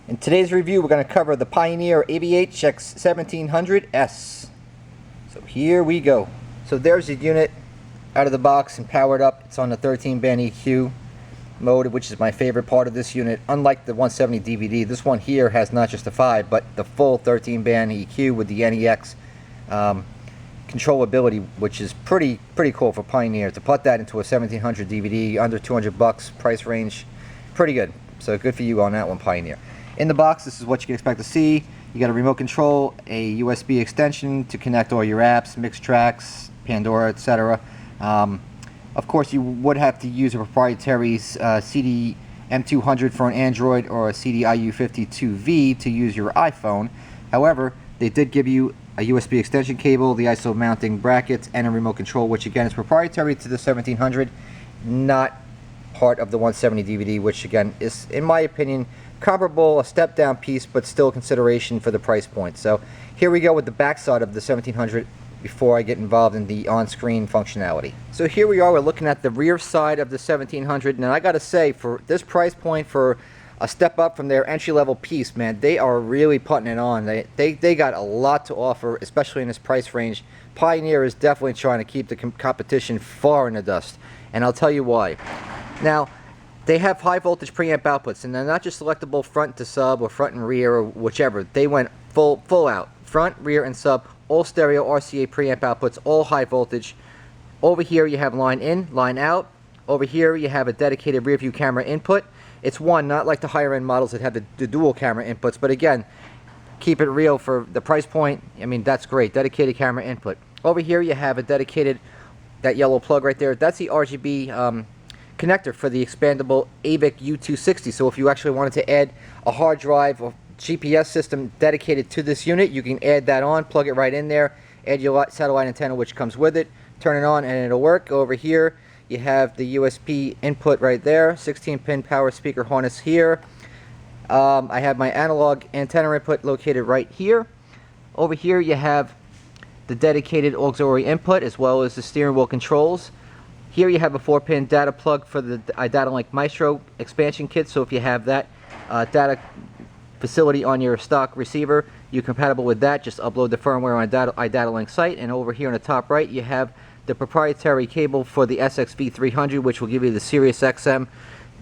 In today's review, we're going to cover the Pioneer AVH-X1700S. So here we go. So there's the unit out of the box and powered up. It's on the 13-band EQ mode, which is my favorite part of this unit. Unlike the 170 DVD, this one here has not just the 5, but the full 13-band EQ with the NEX controllability, which is pretty cool for Pioneer. To put that into a 1700 DVD, under 200 bucks price range, pretty good. So good for you on that one, Pioneer. In the box, this is what you can expect to see. You got a remote control, a USB extension to connect all your apps, mix tracks, Pandora, etc. Of course, you would have to use a proprietary CD M200 for an Android or a CDIU52V to use your iPhone. However, they did give you a USB extension cable, the ISO mounting brackets, and a remote control, which again is proprietary to the 1700, not part of the 170 DVD, which again is, in my opinion, comparable, a step down piece, but still consideration for the price point. So here we go with the backside of the 1700 before I get involved in the on-screen functionality. So here we are, we're looking at the rear side of the 1700, and I gotta say, for this price point, for a step up from their entry-level piece, man, they are really putting it on. They got a lot to offer, especially in this price range. Pioneer is definitely trying to keep the competition far in the dust, and I'll tell you why. Now, they have high voltage preamp outputs, and they're not just selectable front to sub or front and rear or whichever. They went full out, front, rear, and sub, all stereo RCA preamp outputs, all high voltage. Over here you have line in, line out. Over here you have a dedicated rear view camera input. It's one, not like the higher end models that have the dual camera inputs, but again, keep it real for the price point. I mean, that's great, dedicated camera input. Over here you have a dedicated, that yellow plug right there, that's the RGB connector for the expandable AVH-U260. So if you actually wanted to add a hard drive or GPS system dedicated to this unit, you can add that on, plug it right in there, add your satellite antenna which comes with it, turn it on, and it'll work. Over here you have the USB input right there, 16-pin power speaker harness here. I have my analog antenna input located right here. Over here you have the dedicated auxiliary input as well as the steering wheel controls. Here you have a 4-pin data plug for the DataLink Maestro expansion kit, so if you have that data facility on your stock receiver, you're compatible with that. Just upload the firmware on iDataLink site, and over here on the top right you have the proprietary cable for the SXV300, which will give you the Sirius XM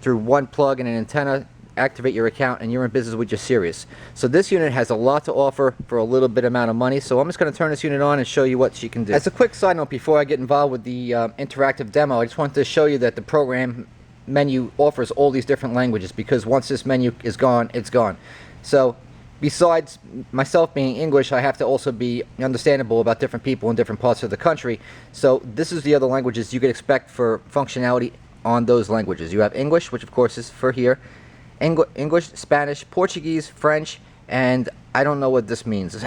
through one plug and an antenna. Activate your account and you're in business with your Sirius. So this unit has a lot to offer for a little bit amount of money, so I'm just going to turn this unit on and show you what she can do. As a quick side note before I get involved with the interactive demo, I just wanted to show you that the program menu offers all these different languages, because once this menu is gone, it's gone. So besides myself being English, I have to also be understandable about different people in different parts of the country. So this is the other languages you could expect for functionality on those languages. You have English, which of course is for here, English, Spanish, Portuguese, French, and I don't know what this means.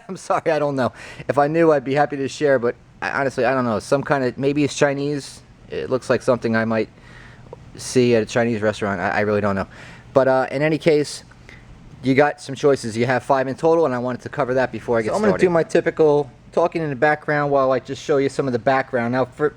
I'm sorry, I don't know. If I knew, I'd be happy to share, but honestly, I don't know. Some kind of, maybe it's Chinese. It looks like something I might see at a Chinese restaurant. I really don't know. But in any case, you got some choices. You have 5 in total, and I wanted to cover that before I get started. I'm going to do my typical talking in the background while I just show you some of the background. Now, for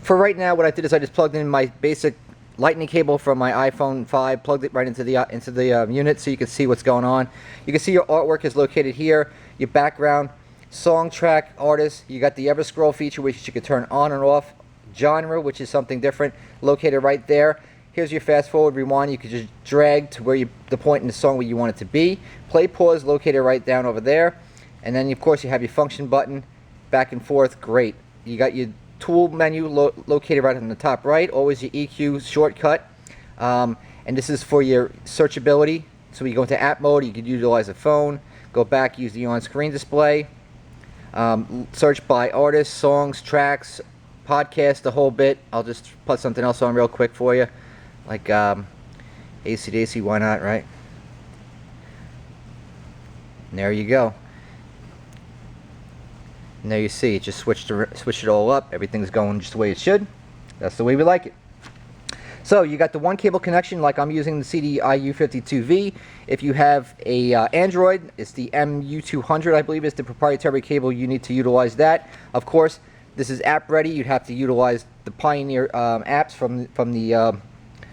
right now, what I did is I just plugged in my basic lightning cable from my iPhone 5, plugged it right into the unit so you can see what's going on. You can see your artwork is located here, your background, song, track, artist. You got the ever scroll feature which you can turn on and off, genre, which is something different, located right there. Here's your fast forward, rewind. You can just drag to where the point in the song where you want it to be. Play, pause, located right down over there. And then of course you have your function button, back and forth. Great. You got your tool menu located right on the top right, always your EQ shortcut, and this is for your searchability. So when you go into app mode, you can utilize a phone, go back, use the on-screen display, search by artists, songs, tracks, podcast, the whole bit. I'll just put something else on real quick for you, like AC/DC, why not, right? And there you go. And there you see, it just switched it all up. Everything's going just the way it should. That's the way we like it. So you got the one cable connection, like I'm using the CDIU52V. If you have a Android, it's the MU200, I believe, is the proprietary cable. You need to utilize that. Of course, this is app ready. You'd have to utilize the Pioneer apps from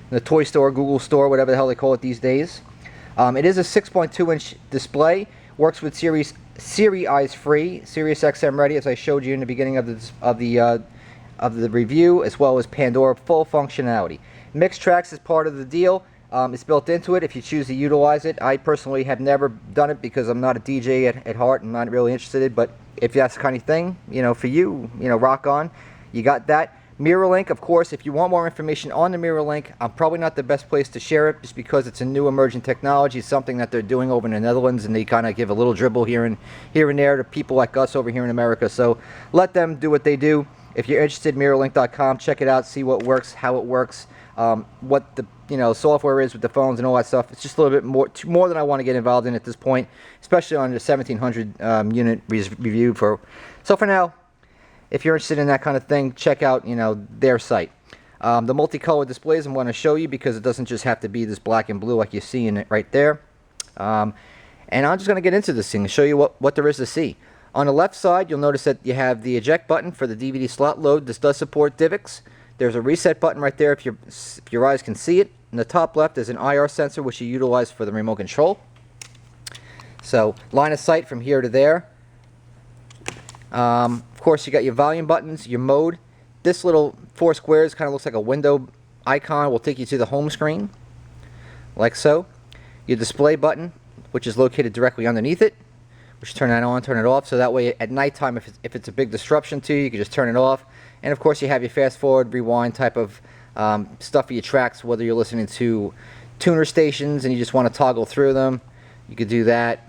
the Toy Store, Google Store, whatever the hell they call it these days. It is a 6.2-inch display. Works with Series free, Sirius XM ready, as I showed you in the beginning of the review, as well as Pandora full functionality. Mix tracks is part of the deal. It's built into it if you choose to utilize it. I personally have never done it because I'm not a DJ at heart. I'm not really interested, but if that's the kind of thing, for you, rock on. You got that. MirrorLink, of course, if you want more information on the MirrorLink, I'm probably not the best place to share it just because it's a new emerging technology, something that they're doing over in the Netherlands, and they kind of give a little dribble here and there to people like us over here in America. So let them do what they do. If you're interested, MirrorLink.com, check it out, see what works, how it works, what the software is with the phones and all that stuff. It's just a little bit more than I want to get involved in at this point, especially on the 1700 unit review. So for now, if you're interested in that kind of thing, check out their site. The multicolored displays I'm going to show you because it doesn't just have to be this black and blue like you see in it right there. And I'm just going to get into this thing and show you what there is to see. On the left side, you'll notice that you have the eject button for the DVD slot load. This does support DivX. There's a reset button right there if your eyes can see it. In the top left is an IR sensor which you utilize for the remote control. So line of sight from here to there. Of course, you got your volume buttons, your mode. This little 4 squares kind of looks like a window icon. Will take you to the home screen, like so. Your display button, which is located directly underneath it, which turn that on, turn it off. So that way, at nighttime, if it's a big disruption to you, you can just turn it off. And of course, you have your fast forward, rewind type of stuff for your tracks. Whether you're listening to tuner stations and you just want to toggle through them, you could do that.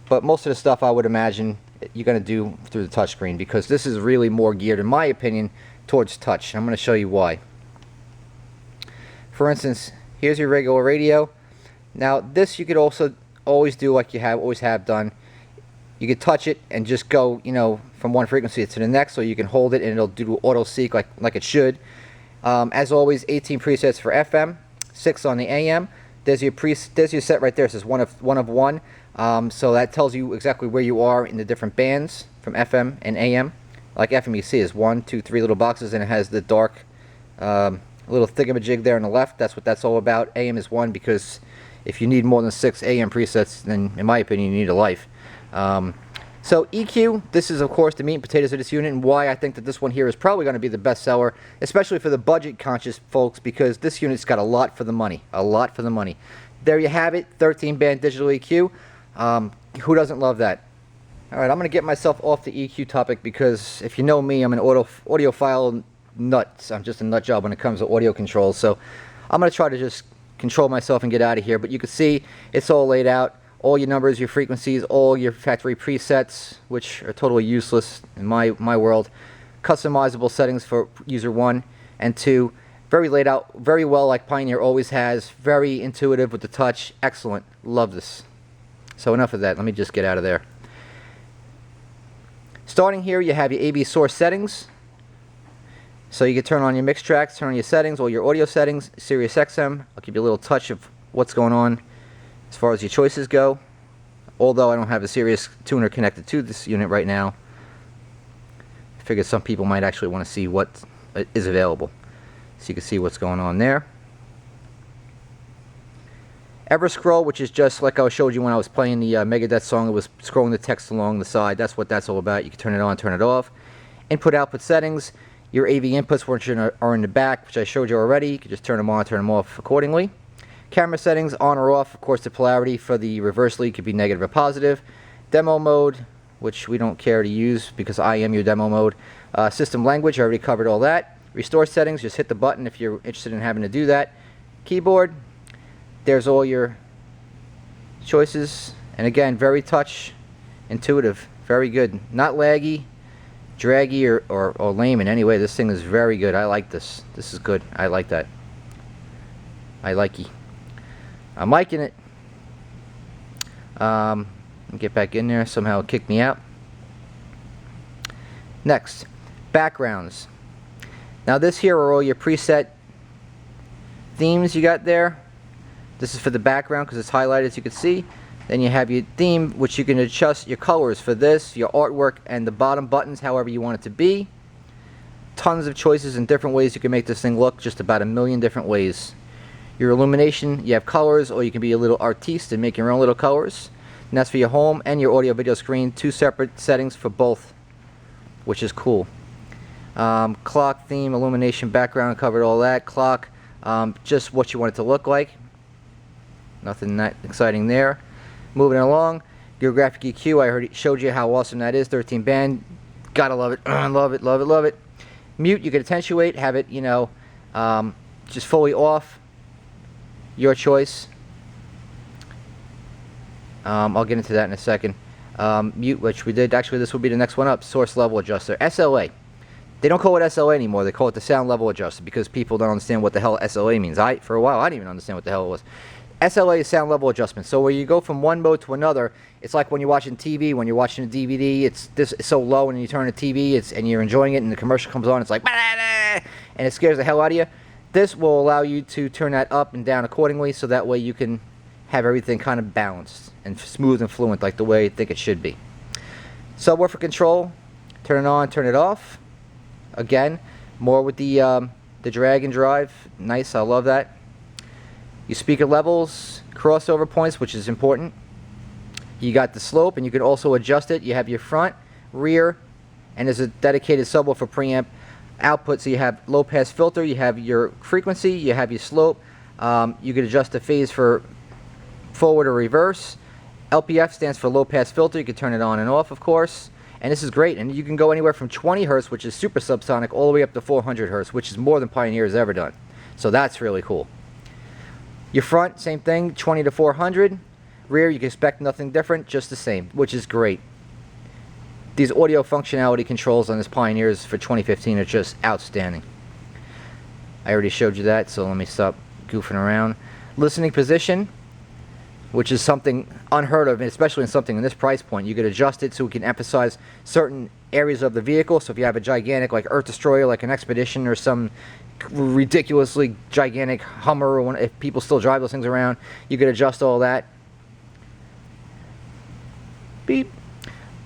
But most of the stuff I would imagine you're going to do through the touchscreen because this is really more geared, in my opinion, towards touch. I'm going to show you why. For instance, here's your regular radio. Now this you could also always do like you always have done. You could touch it and just go, from one frequency to the next, or you can hold it and it'll do auto seek like it should. As always, 18 presets for FM, 6 on the AM. There's your set right there. It says one of one. So that tells you exactly where you are in the different bands from FM and AM. Like FM, you see is 1, 2, 3 little boxes, and it has the dark little thingamajig there on the left. That's what that's all about. AM is 1 because if you need more than 6 AM presets, then in my opinion, you need a life. So EQ, this is of course the meat and potatoes of this unit, and why I think that this one here is probably going to be the best seller, especially for the budget conscious folks, because this unit's got a lot for the money. A lot for the money. There you have it, 13-band digital EQ. Who doesn't love that? Alright, I'm going to get myself off the EQ topic because if you know me, I'm an audiophile nut. I'm just a nut job when it comes to audio controls. So I'm going to try to just control myself and get out of here. But you can see it's all laid out. All your numbers, your frequencies, all your factory presets, which are totally useless in my world. Customizable settings for user 1 and 2. Very laid out, very well like Pioneer always has. Very intuitive with the touch. Excellent. Love this. So enough of that. Let me just get out of there. Starting here, you have your AV source settings. So you can turn on your mix tracks, turn on your settings, all your audio settings, Sirius XM. I'll give you a little touch of what's going on as far as your choices go. Although I don't have a Sirius tuner connected to this unit right now. I figured some people might actually want to see what is available. So you can see what's going on there. Ever scroll, which is just like I showed you when I was playing the Megadeth song. It was scrolling the text along the side. That's what that's all about. You can turn it on, turn it off. Input-output settings. Your AV inputs, which are in the back, which I showed you already. You can just turn them on, turn them off accordingly. Camera settings, on or off. Of course, the polarity for the reverse lead could be negative or positive. Demo mode, which we don't care to use because I am your demo mode. System language, I already covered all that. Restore settings, just hit the button if you're interested in having to do that. Keyboard. There's all your choices, and again, very touch intuitive, very good, not laggy, draggy, or lame in any way. This thing is very good. I like this. This is good. I like that. I likey. I'm liking it. Get back in there. Somehow it kicked me out. Next, backgrounds. Now this here are all your preset themes you got there. This is for the background because it's highlighted as you can see. Then you have your theme, which you can adjust your colors for this, your artwork, and the bottom buttons however you want it to be. Tons of choices and different ways you can make this thing look, just about a million different ways. Your illumination, you have colors, or you can be a little artiste and make your own little colors. And that's for your home and your audio video screen. 2 separate settings for both, which is cool. Clock, theme, illumination, background, covered all that. Clock, just what you want it to look like. Nothing that exciting there. Moving along, your graphic EQ, I already showed you how awesome that is. 13 band, gotta love it. Love it, love it, love it. Mute, you can attenuate, have it, you know, just fully off. Your choice. I'll get into that in a second. Mute, which we did. Actually, this will be the next one up. Source level adjuster. SLA. They don't call it SLA anymore. They call it the sound level adjuster because people don't understand what the hell SLA means. For a while, I didn't even understand what the hell it was. SLA is sound level adjustment. So where you go from one mode to another, it's like when you're watching TV, when you're watching a DVD, it's so low, and you turn the TV, and you're enjoying it, and the commercial comes on, it's like, and it scares the hell out of you. This will allow you to turn that up and down accordingly, so that way you can have everything kind of balanced and smooth and fluent like the way you think it should be. Subwoofer control, turn it on, turn it off. Again, more with the drag and drive. Nice, I love that. Your speaker levels, crossover points, which is important. You got the slope, and you can also adjust it. You have your front, rear, and there's a dedicated subwoofer preamp output. So you have low pass filter, you have your frequency, you have your slope. You can adjust the phase for forward or reverse. LPF stands for low pass filter. You can turn it on and off, of course. And this is great. And you can go anywhere from 20 hertz, which is super subsonic, all the way up to 400 hertz, which is more than Pioneer has ever done. So that's really cool. Your front, same thing, 20 to 400. Rear, you can expect nothing different, just the same, which is great. These audio functionality controls on this Pioneers for 2015 are just outstanding. I already showed you that, so let me stop goofing around. Listening position, which is something unheard of, especially in something in this price point. You could adjust it so we can emphasize certain areas of the vehicle. So if you have a gigantic, like Earth Destroyer, like an Expedition, or some ridiculously gigantic Hummer, or if people still drive those things around, you could adjust all that. Beep.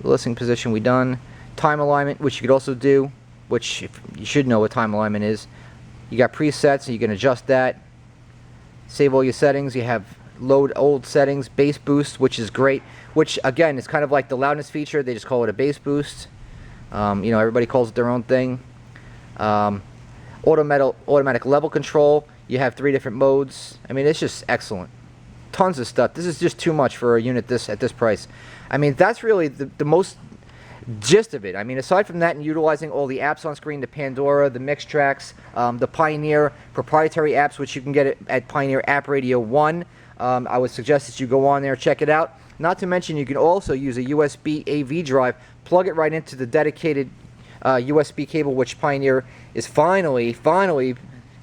Listening position, we done. Time alignment, which you could also do, which you should know what time alignment is. You got presets, so you can adjust that. Save all your settings. You have load old settings. Bass boost, which is great, which again is kind of like the loudness feature. They just call it a bass boost. You know, everybody calls it their own thing. Automatic level control. You have 3 different modes. I mean, it's just excellent. Tons of stuff. This is just too much for a unit at this price. I mean, that's really the most gist of it. I mean, aside from that and utilizing all the apps on screen, the Pandora, the Mix Tracks, the Pioneer proprietary apps, which you can get at Pioneer App Radio 1, I would suggest that you go on there, check it out. Not to mention, you can also use a USB AV drive, plug it right into the dedicated USB cable, which Pioneer is finally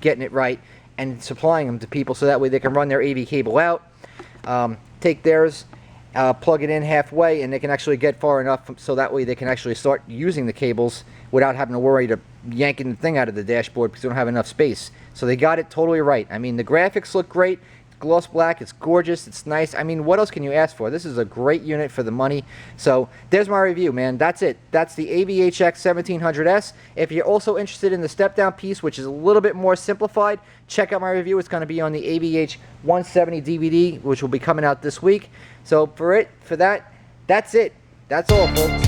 getting it right and supplying them to people, so that way they can run their AV cable out, take theirs, plug it in halfway, and they can actually get far enough so that way they can actually start using the cables without having to worry to yanking the thing out of the dashboard because they don't have enough space. So they got it totally right. I mean, the graphics look great. Gloss black, it's gorgeous, it's nice. I mean, what else can you ask for? This is a great unit for the money. So there's my review, man. That's it. That's the AVH-X1700S. If you're also interested in the step-down piece, which is a little bit more simplified, check out my review. It's going to be on the AVH-170 DVD, which will be coming out this week. So that's it. That's all, folks.